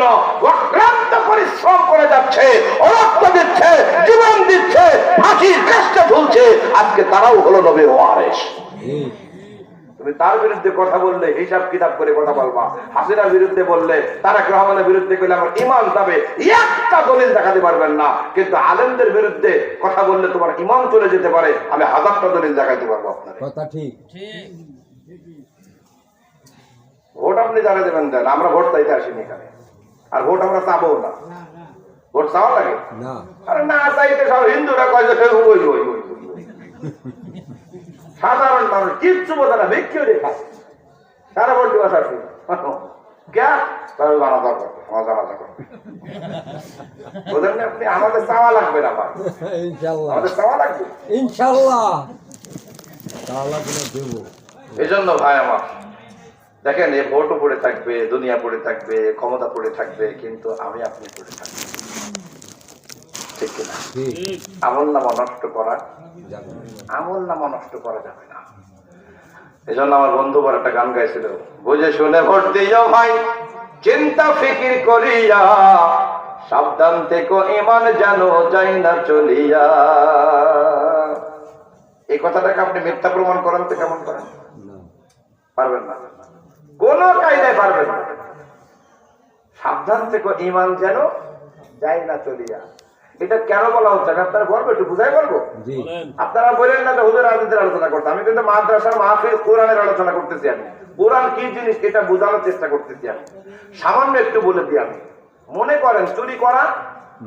জন্য অক্লান্ত পরিশ্রম করে যাচ্ছে, রক্ত দিচ্ছে, জীবন দিচ্ছে, ফাঁসির কাজটা ঝুলছে, আজকে তারাও হলো নবীর ওয়ারিস। তুমি তার বিরুদ্ধে কথা বললে হিসাব কিতাব করে কথা বলবা, হাসিনার বিরুদ্ধে বললে, তারেক রহমানের বিরুদ্ধে করলে আমার ঈমান যাবে, একটা দলিল দেখাতে পারবেন না। কিন্তু আলেমদের বিরুদ্ধে কথা বললে তোমার ঈমান চলে যেতে পারে, আমি 1000টা দলিল দেখাতে পারবো আপনার কথা। ঠিক। ভোট আপনি জানা দেবেন, দেন, আমরা ভোট চাইতে আসিনি এখানে, আর ভোট আমরা চাবো না। ভোট চাওয়া লাগে না, আরে না চাইতে সব হিন্দুরা কয় যে সাধারণ মানুষ কিচ্ছু বোঝে না, ভিক্ষিও দেখা সারা ভোট দিবস আসি বোঝেন না আপনি। আমাদের চাওয়া লাগবে না, আমাদের চাওয়া লাগবে ইনশাল্লাহ দেব। এই জন্য ভাই আমার দেখেন, এই ভোটও পড়ে থাকবে, দুনিয়া পড়ে থাকবে, ক্ষমতা পড়ে থাকবে, কিন্তু আমি আপনি পড়ে থাকবো, ঠিক কিনা? আমল নামা নষ্ট করা, আমল নামা নষ্ট করা যাবে না। এই জন্য আমার বন্ধু বড় একটা গান গাইছিল, বুঝে শুনে ভোট দিও ভাই, চিন্তা ফিকির করিয়া, সাবধান থেকে ঈমান যেন যাই না চলিয়া। এই কথাটাকে আপনি মিথ্যা প্রমাণ করেন তো কেমন করেন? পারবেন না, কোন কায়দায় পারবেন না। সাবধান থেকে ঈমান যেন যাই না চলিয়া, এটা কেন বলা হচ্ছে আপনারা বলবো, একটু বুঝাই বলবো। আপনারা বলেন না যে হুজুর রাজনীতির আলোচনা করতে, আমি কিন্তু মাদ্রাসার মাহফিল কোরআনের আলোচনা করতেছি। আমি কোরআন কি জিনিস এটা বোঝানোর চেষ্টা করতেছি। আমি সামান্য একটু বলে দিই। আমি মনে করেন চুরি করা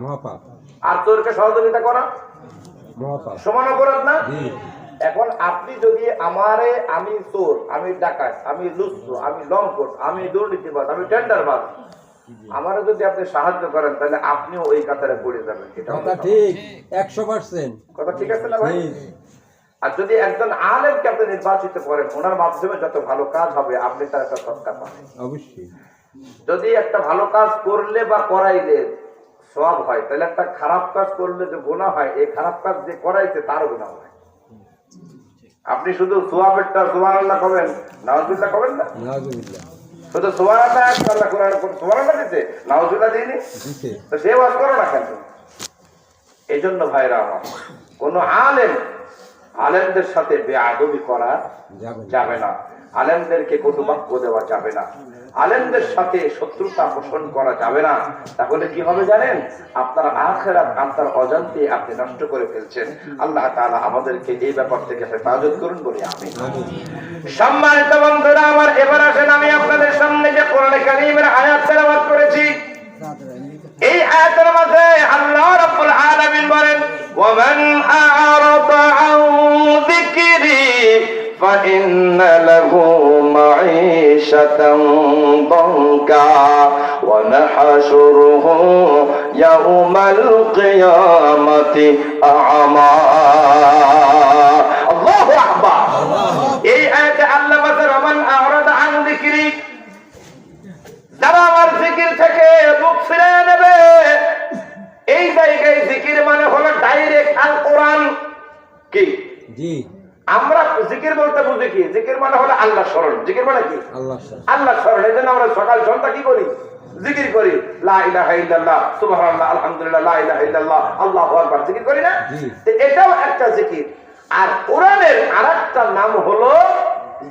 মহাপাপ আর চোরকে সহযোগিতা করা মহাপাপ, সমান অপরাধ না? এখন আপনি যদি আমারে, আমি চোর, আমি ডাকাত, আমি লুচ্চু, আমি লম্পট, আমি দুর্নীতিবাদ, আমি টেন্ডারবাজ, আমারও যদি আপনি সাহায্য করেন তাহলে আপনিও ওই কাতারে পড়ে যাবেন। কথা ঠিক, 100% কথা ঠিক আছে না ভাই? আর যদি একজন আলেমকে আপনি নির্বাচিত করেন, ওনার মাধ্যমে যত ভালো কাজ হবে আপনি তার একটা সৎকার পাবেন অবশ্যই। যদি একটা ভালো কাজ করলে বা করাইলে সওয়াব হয়, তাহলে একটা খারাপ কাজ করলে যে গুনাহ হয়, এই খারাপ কাজ যে করাইছে তারও গুনাহ হয়। আপনি শুধু সওয়াবেরটা সুবহানাল্লাহ কবেন, নাউজুবিল্লাহ কবেন না? নাউজুবিল্লাহ। শুধু সুবহানাল্লাহ আল্লাহ কোরআন সুবহানাল্লাহ দিতে, নাউজুবিল্লাহ দিইনি তো সে ওয়াজ করো না কেন? এইজন্য ভাইরা আমার, কোন আলেমদের সাথে বেয়াদবি করা যাবে না, আলেমদেরকে কটু বাক্য দেওয়া যাবে না, আলেমদের সাথে শত্রুতা পোষণ করা যাবে না। তাহলে কি হবে জানেন? আপনার আখিরাত আপনার অজান্তে আপনি নষ্ট করে ফেলছেন। আল্লাহ তাআলা আমাদেরকে এই ব্যাপার থেকে হেফাজত করুন বলি আমিন। সম্মানিত বন্ধুরা আমার, এবার আসেন আমি আপনাদের সামনে যে কোরআন কারীমের আয়াত তেলাওয়াত করেছি, এই আয়াতের মধ্যে আল্লাহ রাব্বুল আলামিন বলেন, ওয়ামান আ'রাদা আন যিকরি ফাইন্না লাহু মাঈশাতান দানকা ওয়া নাহশুরুহু ইয়াওমাল কিয়ামাতি আ'মা। আল্লাহু আকবার। এই আয়াতে আল্লাহ বলেন, ওয়ামান আ'রাদা আন যিকরি, যারা আমার জিকির থেকে মুখ ফিরিয়ে নেবে। এই জায়গায় জিকির মানে হলো ডাইরেক্ট আল কোরআন। কি জি, আমরা জিকির বলতে বুঝি কি? জিকির মানে হলো আল্লাহ স্মরণ। জিকির মানে কি? আল্লাহ স্মরণ। এই জন্য আমরা সকাল সন্ধ্যা কি করি? জিকির করি, লা ইলাহা ইল্লাল্লাহ, সুবহানাল্লাহ, আলহামদুলিল্লাহ, লা ইলাহা ইল্লাল্লাহ, আল্লাহু আকবার, জিকির করি না? এটাও একটা জিকির। আর কোরআনের আরেকটা নাম হলো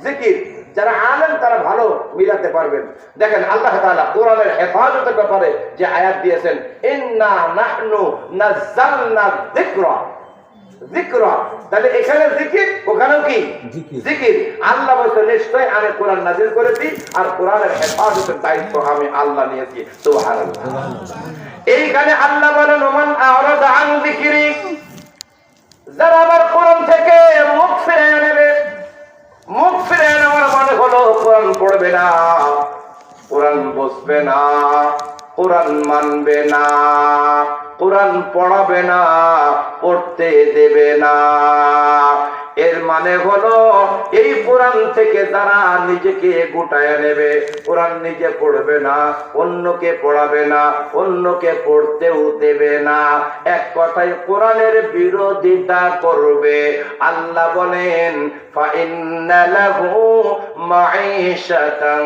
জিকির। যারা আলেম তারা ভালো মিলাতে পারবেন। দেখেন আল্লাহ তাআলা কোরআনের হেফাজতের ব্যাপারে যে আয়াত দিয়েছেন, ইন্না নাহনু নাযালনা যিকরা, যিকরা, তাহলে এখানে জিকির, ওখানেও কি জিকির। আল্লাহ বলেন নিশ্চয় আমি কোরআন নাযিল করেছি আর কোরআনের হেফাজতের দায়িত্ব আমি আল্লাহ নিয়েছি। সুবহানাল্লাহ। এইখানে আল্লাহ বলেন, ওমান আ'রাদা আন যিকরি, যারা আমার কোরআন থেকে মুখ ফিরিয়ে নেবে। মুখ ফিরে নেওয়ার মানে হলো কোরআন পড়বে না, কোরআন বুঝবে না, কোরআন মানবে না, কোরআন পড়াবে না, পড়তে দেবে না। এর মানে হলো এই কোরআন থেকে যারা নিজেকে গুটায় নেবে, কোরআন নিজে পড়বে না, অন্যকে পড়াবে না, অন্যকে পড়তেও দেবে না, এক কথায় কোরআনের বিরোধিতা করবে। আল্লাহ বলেন, ফাইন্না লাহু মাঈশাতান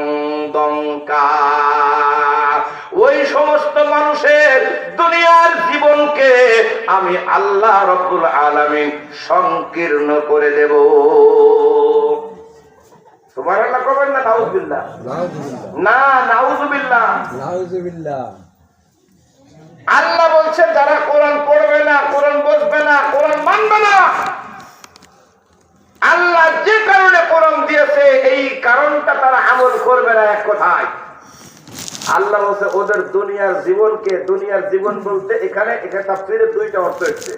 দানকা, ওই আমি আল্লাহ রব্বুল আলামিন সংকীর্ণ করে দেব। সুবহানাল্লাহ কবেন না নাউজুবিল্লাহ? না, নাউজুবিল্লাহ। নাউজুবিল্লাহ। আল্লাহ বলছেন যারা কোরআন পড়বে না, কোরআন বুঝবে না, কোরআন মানবে না, আল্লাহ যে কারণে কোরআন দিয়েছে এই কারণটা তারা আমল করবে না। এক কথায় আল্লাহ বলছে ওদের দুনিয়ার জীবনকে, দুনিয়ার জীবন বলতে এখানে তাফসীরে দুইটা অর্থ হচ্ছে।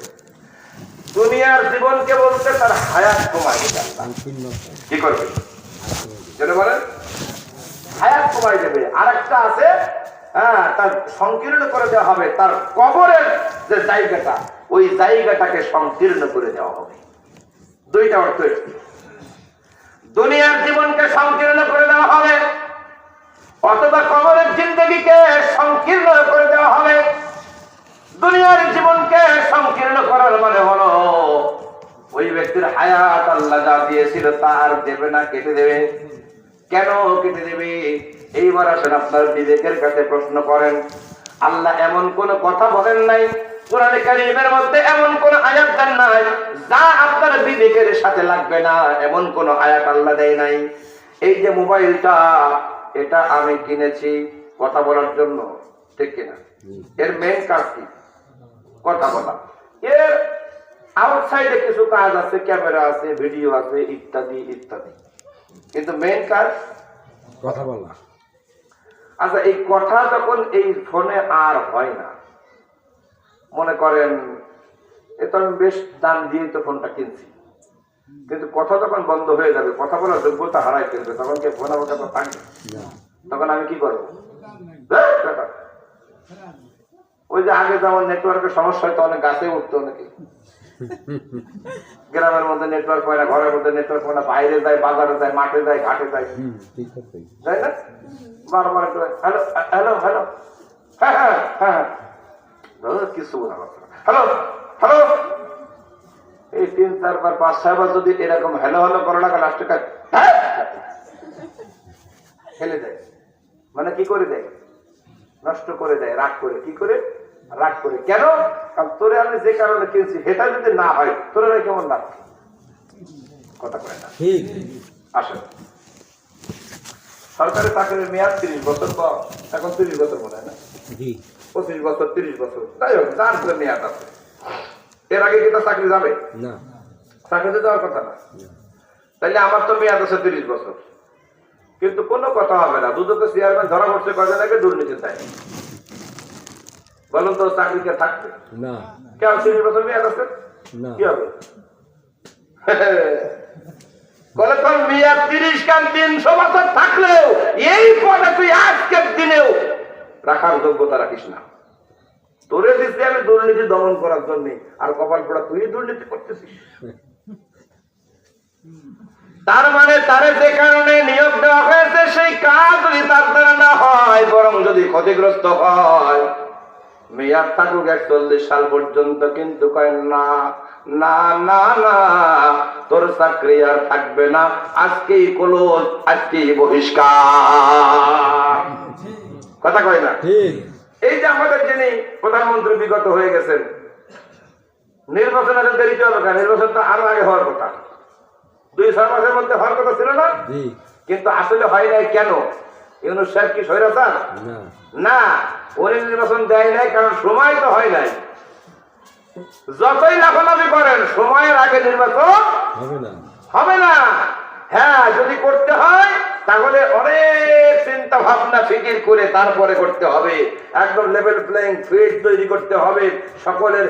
দুনিয়ার জীবনকে বলতে তার হায়াত কমায় দেবে। কি করবে যেন বলেন? হায়াত কমায় দেবে। আরেকটা আছে তার সংকীর্ণ করে দেওয়া হবে, তার কবরের যে জায়গাটা ওই জায়গাটাকে সংকীর্ণ করে দেওয়া হবে। দুইটা অর্থ হচ্ছে। দুনিয়ার জীবনকে সংকীর্ণ করে দেওয়া হবে অথবা কবরের জিন্দগিকে সংকীর্ণ করে দেওয়া হবে। দুনিয়ার জীবনকে সংকীর্ণ করার মানে হলো ওই ব্যক্তির হায়াত আল্লাহ যা দিয়েছিল তার দেবে না, কেটে দেবে। কেন কেটে দেবে? এইবার আসেন আপনার বিবেকের কাছে প্রশ্ন করেন। আল্লাহ এমন কোন কথা বলেন নাই, কোরআনে কারীমের মধ্যে এমন কোন আয়াত দেন নাই যা আপনার বিবেকের সাথে লাগবে না, এমন কোন আয়াত আল্লাহ দেয় নাই। এই যে মোবাইলটা, এটা আমি কিনেছি কথা বলার জন্য, ঠিক কিনা? এর মেইন কাজ কি? কথা বলা। এর আউটসাইডে কিছু কাজ আছে, ক্যামেরা আছে, ভিডিও আছে, ইত্যাদি ইত্যাদি, কিন্তু মেইন কাজ কথা বলা। আচ্ছা, এই কথা যখন এই ফোনে আর হয় না, মনে করেন এত আমি বেশ দাম দিয়ে তো ফোনটা কিনছি, কিন্তু কথা যখন বন্ধ হয়ে যাবে, কথা বলার যোগ্যতা হারাই ফেলবে, তখন কে ফোন আমার কাছে থাকবে? তখন আমি কি করবো? ওই যে আগে যেমন নেটওয়ার্কের সমস্যা হয়তো, অনেক গাছে উঠতো, অনেকে গ্রামের মধ্যে নেটওয়ার্ক হয় না, ঘরের মধ্যে নেটওয়ার্ক হয় না, বাইরে যায়, বাজারে যায়, মাঠে যায়, ঘাটে যায়, তাই না? বারবার হ্যালো হ্যালো হ্যালো, হ্যাঁ হ্যাঁ হ্যাঁ, কিছু বোঝা যাচ্ছে না, হ্যালো হ্যালো। এই 3, 4 বার 5, 6 বার যদি এরকম হ্যালো হ্যালো করে লাগা, লাস্টে ফেলে দেয়। মানে কি করে দেয়? নষ্ট করে দেয়, রাগ করে। কি করে? রাগ করে। কেন? কারণ তোরে আমি যে কারণে কিনছি সেটা যদি না হয় তোরা কেমন লাভ? কথা কয় না। আসলে সরকারি চাকরির মেয়াদ 30 বছর, এখন 30 বছর মনে হয় না, 25 বছর, 30 বছর, যাই হোক যার যে মেয়াদ আছে। এর আগে কি তো চাকরি যাবে না? চাকরিতে যাওয়ার কথা না। তাইলে আমার তো মেয়াদ আছে 30 বছর, কিন্তু কোনো কথা হবে না। দুদকে চেয়ারম্যান ধরা পড়ছে কয়দিন আগে দুর্নীতি চাই, বলুন তো চাকরিকে থাকবে না? কেন 30 বছর মেয়াদ আছে, কি হবে? বলে তোর মেয়াদ 30 কান 300 বছর থাকলেও এই পদে তুই আজকের দিনেও রাখার যোগ্যতা রাখিস না। তোরে দিচ্ছি আমি দুর্নীতি দমন করার জন্য, আর কপাল পোড়া তুই দুর্নীতি করতেছিস। তার মানে তারে যে কারণে নিয়োগ দেওয়া হয়েছে সেই কাজ যদি তার দ্বারা না হয়, বরং যদি ক্ষতিগ্রস্ত হয়, মেয়াদ থাকুক 41 সাল পর্যন্ত, কিন্তু কয় না না না না, তোর চাকরি আর থাকবে না, আজকেই ক্লোজ, আজকেই বহিষ্কার। কথা কয় না? এই যে আমাদের যিনি প্রধানমন্ত্রী বিগত হয়ে গেছেন, নির্বাচনের দেরিতে হবে কেন? নির্বাচন তো আরো আগে হওয়ার কথা, 2-6 মাসের মধ্যে হওয়ার কথা ছিল না, কিন্তু আসলে হয় নাই। কেন? ইউনূস সাহেব কি স্বৈরাচার? না, উনি নির্বাচন দেয় নাই, কারণ সময় তো হয় নাই। যতই লাফালাফি করেন, সময়ের আগে নির্বাচন হবে না। হ্যাঁ, যদি করতে হয় তাহলে অনেক চিন্তা ভাবনা ফিকির করে তারপরে করতে হবে। একদম লেভেল প্লেইং ফিল্ড তৈরি করতে হবে, সকলের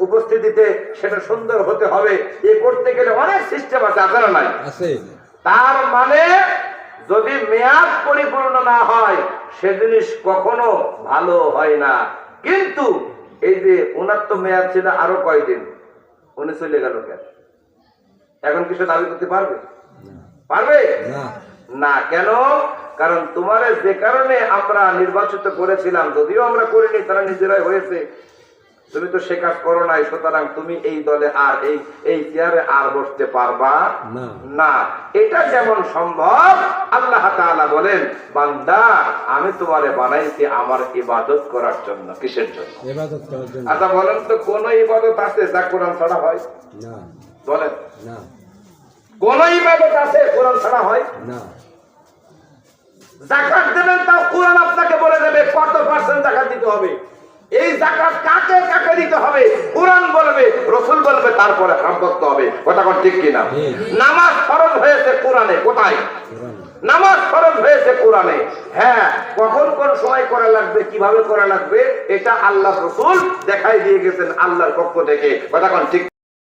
উপস্থিতিতে সেটা সুন্দর হতে হবে। এ করতে গেলে অনেক সিস্টেম আছে, আছে না নাই? তার মানে যদি মেয়াদ পরিপূর্ণ না হয় সে জিনিস কখনো ভালো হয় না। কিন্তু এই যে ওনার তো মেয়াদ ছিল আরো কয়দিন, উনি চলে গেল কেন? এখন কিছু দাবি করতে পারবে? পারবে না। কেন? কারণ তোমার যে কারণে আমরা নির্বাচিত করেছিলাম, যদিও আমরা করিনি, তারা নিজেরাই হয়েছে, তুমি তো সে কাজ করো নাই, সুতরাং তুমি এই দলে আর এই চেয়ারে আর বসতে পারবা না। এটা যেমন সম্ভব, আল্লাহ তাআলা বলেন, বান্দা আমি তোমারে বানাইছি আমার ইবাদত করার জন্য। কিসের জন্য? ইবাদত করার জন্য। আচ্ছা বলেন তো, কোন ইবাদত আছে যা কোরআন ছাড়া হয়? না। বলেন, না। কোন ইবাদত আছে কোরআন ছাড়া হয়? না। যাকাত দেবেন, তাও কোরআন আপনাকে বলে দেবে কত পার্সেন্ট যাকাত দিতে হবে। এই যাকাত কাকে কাকে দিতে হবে কোরআন বলবে, রাসূল বলবে, তারপরে হাম করতে হবে। কথা কোন ঠিক কিনা? নামাজ ফরজ হয়েছে কোরআনে। কোথায়? নামাজ ফরজ হয়েছে কোরআনে। হ্যাঁ, কখন কোন সময় করা লাগবে, কিভাবে করা লাগবে, এটা আল্লাহ রাসূল দেখাই দিয়ে গেছেন আল্লাহর পক্ষ থেকে। কথা কোন ঠিক?